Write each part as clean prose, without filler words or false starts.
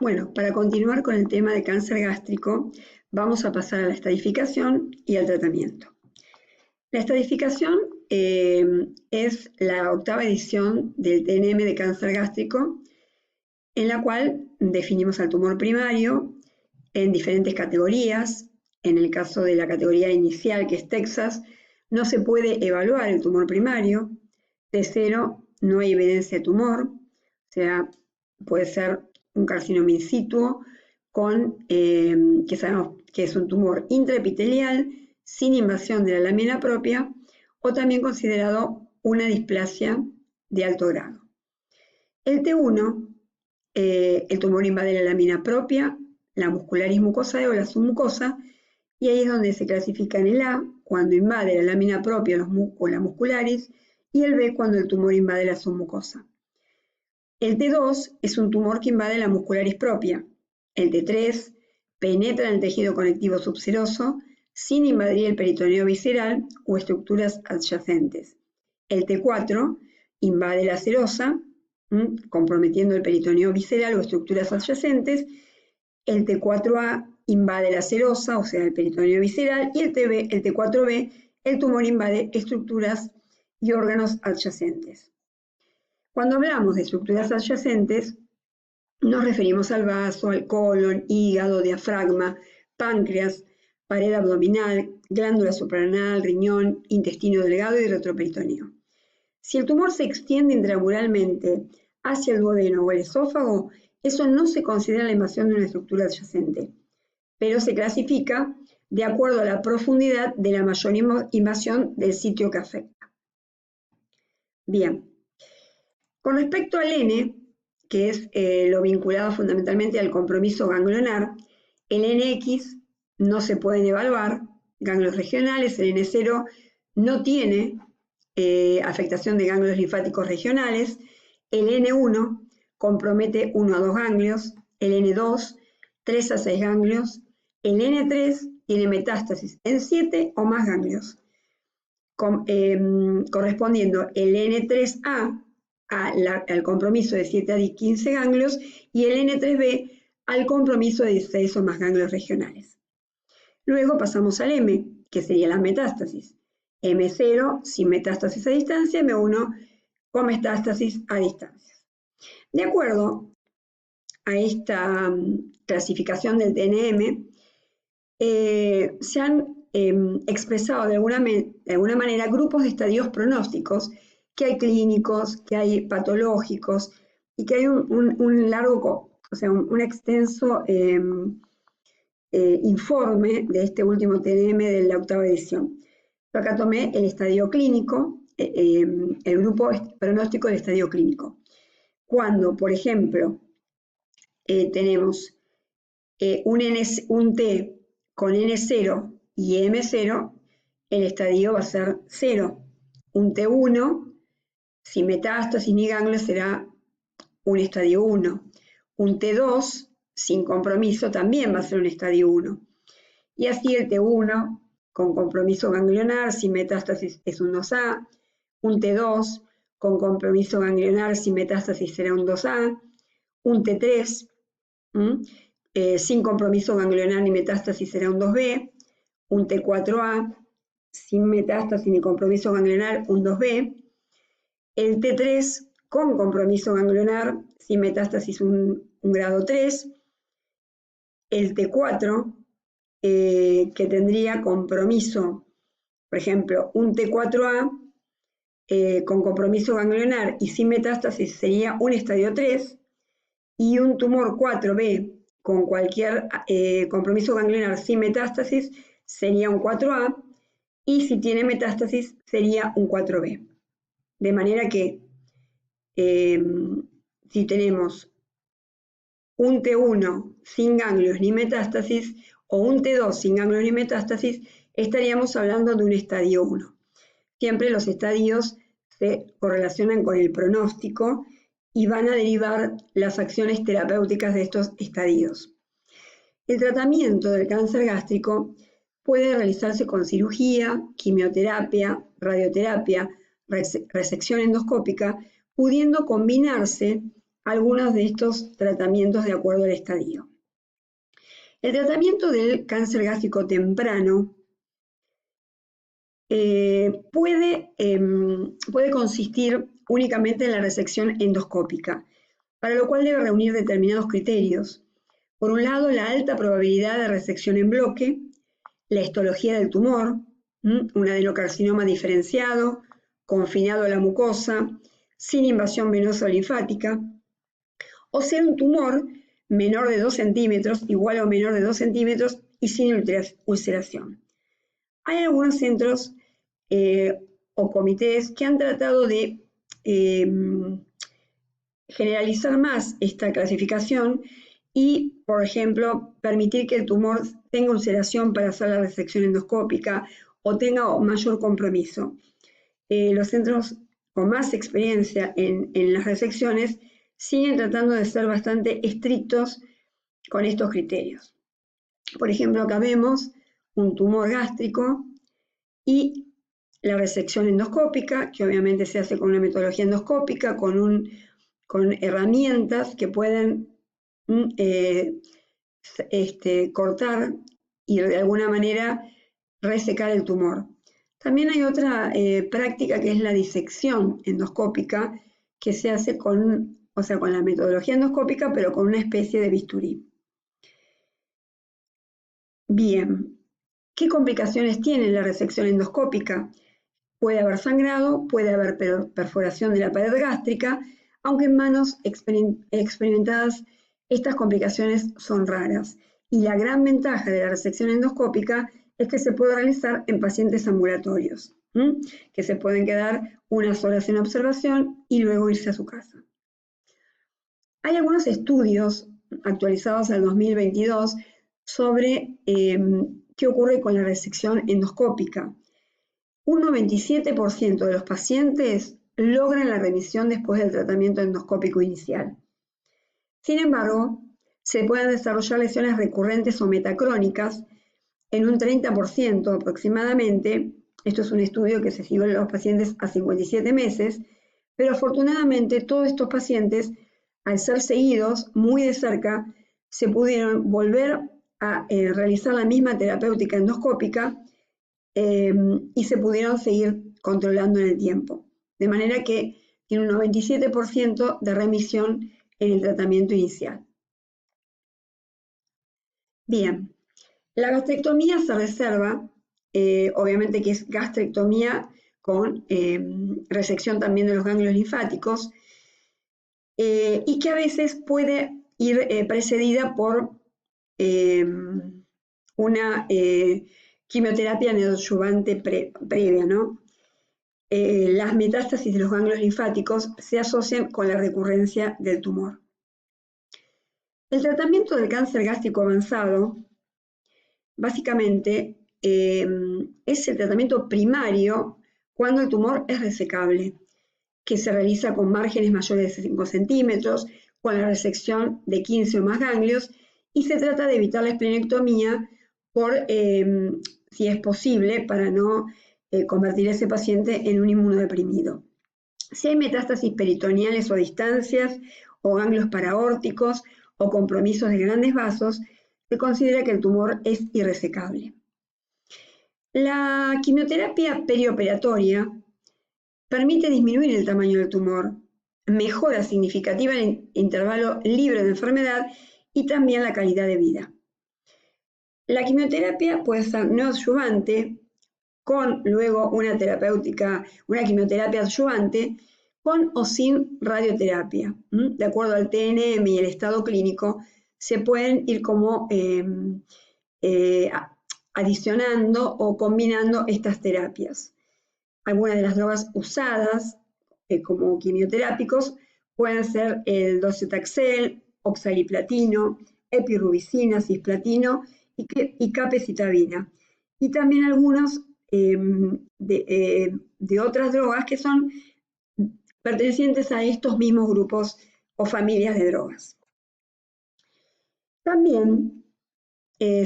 Bueno, para continuar con el tema de cáncer gástrico, vamos a pasar a la estadificación y al tratamiento. La estadificación es la 8ª edición del TNM de cáncer gástrico, en la cual definimos al tumor primario en diferentes categorías. En el caso de la categoría inicial, que es Texas, no se puede evaluar el tumor primario. T0 no hay evidencia de tumor, o sea, puede ser un carcinoma in situ que sabemos que es un tumor intraepitelial sin invasión de la lámina propia, o también considerado una displasia de alto grado. El T1, el tumor invade la lámina propia, la muscularis mucosae o la submucosa, y ahí es donde se clasifica en el A, cuando invade la lámina propia o la muscularis, y el B, cuando el tumor invade la submucosa. El T2 es un tumor que invade la muscularis propia. El T3 penetra en el tejido conectivo subseroso sin invadir el peritoneo visceral o estructuras adyacentes. El T4 invade la serosa, comprometiendo el peritoneo visceral o estructuras adyacentes. El T4A invade la serosa, o sea, el peritoneo visceral, y el T4B, el tumor invade estructuras y órganos adyacentes. Cuando hablamos de estructuras adyacentes, nos referimos al vaso, al colon, hígado, diafragma, páncreas, pared abdominal, glándula suprarrenal, riñón, intestino delgado y retroperitoneo. Si el tumor se extiende intramuralmente hacia el duodeno o el esófago, eso no se considera la invasión de una estructura adyacente, pero se clasifica de acuerdo a la profundidad de la mayor invasión del sitio que afecta. Bien. Con respecto al N, que es lo vinculado fundamentalmente al compromiso ganglionar, el NX no se pueden evaluar, ganglios regionales, el N0 no tiene afectación de ganglios linfáticos regionales, el N1 compromete 1 a 2 ganglios, el N2 3 a 6 ganglios, el N3 tiene metástasis en 7 o más ganglios, correspondiendo el N3A al compromiso de 7 a 15 ganglios y el N3B al compromiso de 16 o más ganglios regionales. Luego pasamos al M, que sería la metástasis. M0 sin metástasis a distancia, M1 con metástasis a distancia. De acuerdo a esta clasificación del TNM, se han expresado de alguna manera grupos de estadios pronósticos, que hay clínicos, que hay patológicos y que hay un largo, o sea, un extenso informe de este último TNM de la 8ª edición. Yo acá tomé el estadio clínico, el grupo pronóstico del estadio clínico. Cuando, por ejemplo, tenemos un T con N0 y M0, el estadio va a ser 0. Un T1 sin metástasis ni ganglios será un estadio 1. Un T2 sin compromiso también va a ser un estadio 1. Y así el T1 con compromiso ganglionar sin metástasis es un 2A. Un T2 con compromiso ganglionar sin metástasis será un 2A. Un T3 sin compromiso ganglionar ni metástasis será un 2B. Un T4A sin metástasis ni compromiso ganglionar, un 2B. El T3 con compromiso ganglionar, sin metástasis, un grado 3. El T4, que tendría compromiso, por ejemplo, un T4A con compromiso ganglionar y sin metástasis sería un estadio 3. Y un tumor 4B con cualquier compromiso ganglionar sin metástasis sería un 4A. Y si tiene metástasis sería un 4B. De manera que si tenemos un T1 sin ganglios ni metástasis o un T2 sin ganglios ni metástasis, estaríamos hablando de un estadio 1. Siempre los estadios se correlacionan con el pronóstico y van a derivar las acciones terapéuticas de estos estadios. El tratamiento del cáncer gástrico puede realizarse con cirugía, quimioterapia, radioterapia, resección endoscópica, pudiendo combinarse algunos de estos tratamientos de acuerdo al estadio. El tratamiento del cáncer gástrico temprano puede consistir únicamente en la resección endoscópica, para lo cual debe reunir determinados criterios. Por un lado, la alta probabilidad de resección en bloque, la histología del tumor, un adenocarcinoma diferenciado, confinado a la mucosa, sin invasión venosa o linfática, o ser un tumor menor de 2 centímetros, igual o menor de 2 centímetros y sin ulceración. Hay algunos centros o comités que han tratado de generalizar más esta clasificación y, por ejemplo, permitir que el tumor tenga ulceración para hacer la resección endoscópica o tenga mayor compromiso. Los centros con más experiencia en las resecciones siguen tratando de ser bastante estrictos con estos criterios. Por ejemplo, acá vemos un tumor gástrico y la resección endoscópica, que obviamente se hace con una metodología endoscópica, con herramientas que pueden cortar y de alguna manera resecar el tumor. También hay otra práctica que es la disección endoscópica, que se hace con la metodología endoscópica, pero con una especie de bisturí. Bien, ¿qué complicaciones tiene la resección endoscópica? Puede haber sangrado, puede haber perforación de la pared gástrica, aunque en manos experimentadas estas complicaciones son raras. Y la gran ventaja de la resección endoscópica es que se puede realizar en pacientes ambulatorios, que se pueden quedar unas horas en observación y luego irse a su casa. Hay algunos estudios actualizados al 2022 sobre qué ocurre con la resección endoscópica. Un 97% de los pacientes logran la remisión después del tratamiento endoscópico inicial. Sin embargo, se pueden desarrollar lesiones recurrentes o metacrónicas en un 30% aproximadamente. Esto es un estudio que se siguió en los pacientes a 57 meses, pero afortunadamente todos estos pacientes, al ser seguidos muy de cerca, se pudieron volver a realizar la misma terapéutica endoscópica y se pudieron seguir controlando en el tiempo. De manera que tiene un 97% de remisión en el tratamiento inicial. Bien, la gastrectomía se reserva, obviamente que es gastrectomía con resección también de los ganglios linfáticos, y que a veces puede ir precedida por una quimioterapia neoadyuvante previa, ¿no? Las metástasis de los ganglios linfáticos se asocian con la recurrencia del tumor. El tratamiento del cáncer gástrico avanzado, básicamente, es el tratamiento primario cuando el tumor es resecable, que se realiza con márgenes mayores de 5 centímetros, con la resección de 15 o más ganglios, y se trata de evitar la esplenectomía si es posible, para no convertir a ese paciente en un inmunodeprimido. Si hay metástasis peritoneales o distancias, o ganglios paraórticos, o compromisos de grandes vasos, se considera que el tumor es irresecable. La quimioterapia perioperatoria permite disminuir el tamaño del tumor, mejora significativa el intervalo libre de enfermedad y también la calidad de vida. La quimioterapia puede ser neoadyuvante, con luego una quimioterapia adyuvante, con o sin radioterapia. De acuerdo al TNM y el estado clínico, se pueden ir como adicionando o combinando estas terapias. Algunas de las drogas usadas como quimioterápicos pueden ser el docetaxel, oxaliplatino, epirubicina, cisplatino y capecitabina. Y también algunos de otras drogas que son pertenecientes a estos mismos grupos o familias de drogas. También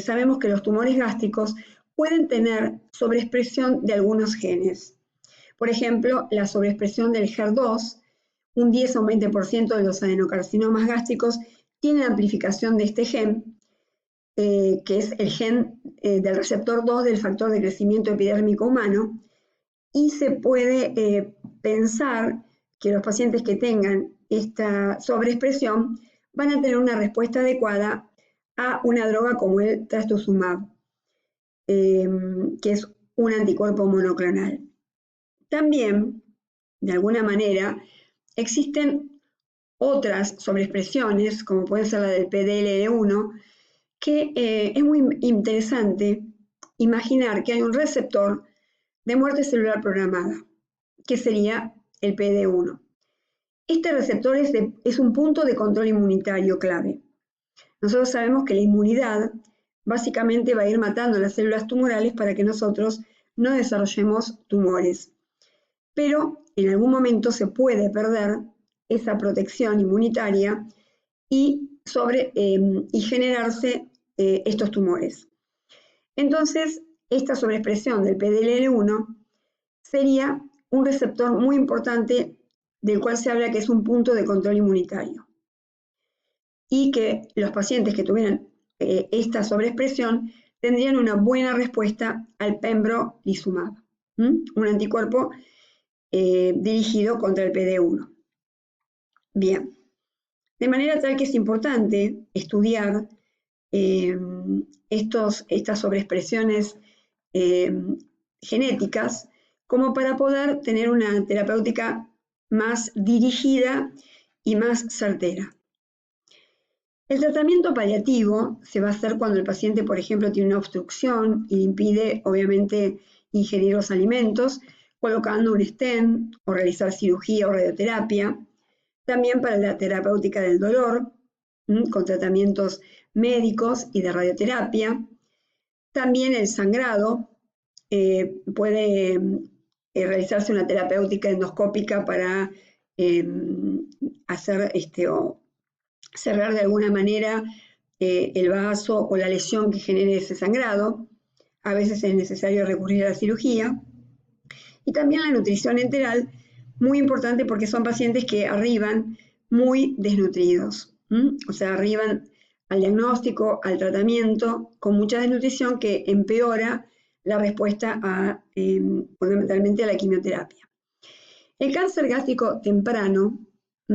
sabemos que los tumores gástricos pueden tener sobreexpresión de algunos genes. Por ejemplo, la sobreexpresión del HER2 un 10 o un 20% de los adenocarcinomas gástricos tienen amplificación de este gen, que es el gen del receptor 2 del factor de crecimiento epidérmico humano, y se puede pensar que los pacientes que tengan esta sobreexpresión van a tener una respuesta adecuada a una droga como el trastuzumab, que es un anticuerpo monoclonal. También, de alguna manera, existen otras sobreexpresiones, como puede ser la del PDL1, que es muy interesante imaginar que hay un receptor de muerte celular programada, que sería el PD1. Este receptor es un punto de control inmunitario clave. Nosotros sabemos que la inmunidad básicamente va a ir matando las células tumorales para que nosotros no desarrollemos tumores. Pero en algún momento se puede perder esa protección inmunitaria y generarse estos tumores. Entonces, esta sobreexpresión del PDL1 sería un receptor muy importante del cual se habla que es un punto de control inmunitario. Y que los pacientes que tuvieran esta sobreexpresión tendrían una buena respuesta al pembrolizumab, un anticuerpo dirigido contra el PD1. Bien, de manera tal que es importante estudiar estas sobreexpresiones genéticas como para poder tener una terapéutica más dirigida y más certera. El tratamiento paliativo se va a hacer cuando el paciente, por ejemplo, tiene una obstrucción y impide, obviamente, ingerir los alimentos, colocando un stent o realizar cirugía o radioterapia. También para la terapéutica del dolor, con tratamientos médicos y de radioterapia. También el sangrado, puede realizarse una terapéutica endoscópica para hacer o cerrar de alguna manera el vaso o la lesión que genere ese sangrado. A veces es necesario recurrir a la cirugía. Y también la nutrición enteral, muy importante porque son pacientes que arriban muy desnutridos. O sea, arriban al diagnóstico, al tratamiento, con mucha desnutrición que empeora la respuesta fundamentalmente a la quimioterapia. El cáncer gástrico temprano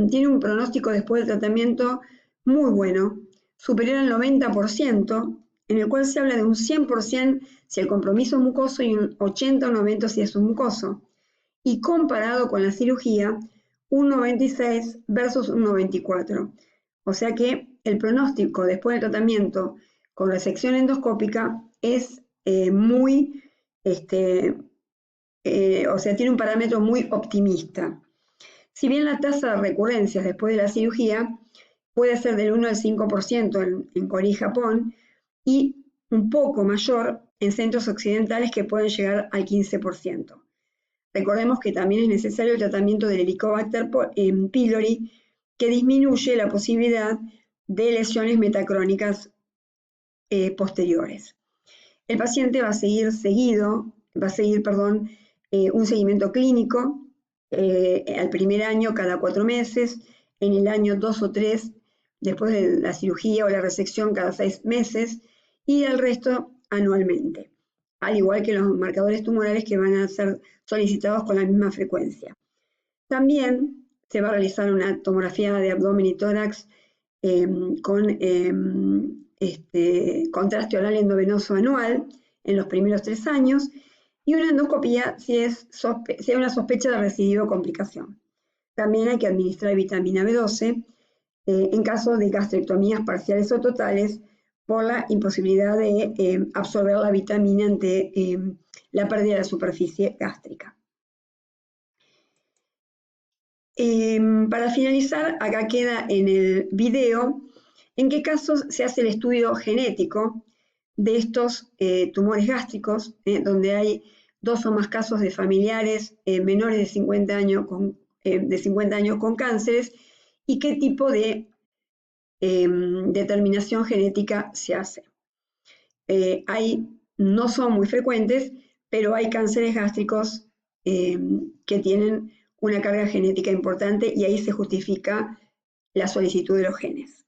tiene un pronóstico después del tratamiento muy bueno, superior al 90%, en el cual se habla de un 100% si el compromiso es mucoso y un 80 o 90 si es submucoso. Y comparado con la cirugía, un 96 versus un 94. O sea que el pronóstico después del tratamiento con resección endoscópica es tiene un parámetro muy optimista. Si bien la tasa de recurrencias después de la cirugía puede ser del 1 al 5% en Corea y Japón y un poco mayor en centros occidentales que pueden llegar al 15%. Recordemos que también es necesario el tratamiento del Helicobacter pylori, que disminuye la posibilidad de lesiones metacrónicas posteriores. El paciente va a seguir un seguimiento clínico al primer año cada 4 meses, en el año 2 o 3 después de la cirugía o la resección cada 6 meses y el resto anualmente, al igual que los marcadores tumorales que van a ser solicitados con la misma frecuencia. También se va a realizar una tomografía de abdomen y tórax con contraste oral endovenoso anual en los primeros 3 años y una endoscopía si hay una sospecha de recidivo o complicación. También hay que administrar vitamina B12 en caso de gastrectomías parciales o totales por la imposibilidad de absorber la vitamina ante la pérdida de la superficie gástrica. Para finalizar, acá queda en el video en qué casos se hace el estudio genético de estos tumores gástricos, donde hay 2 o más casos de familiares menores de 50 años con cánceres y qué tipo de determinación genética se hace. No son muy frecuentes, pero hay cánceres gástricos que tienen una carga genética importante y ahí se justifica la solicitud de los genes.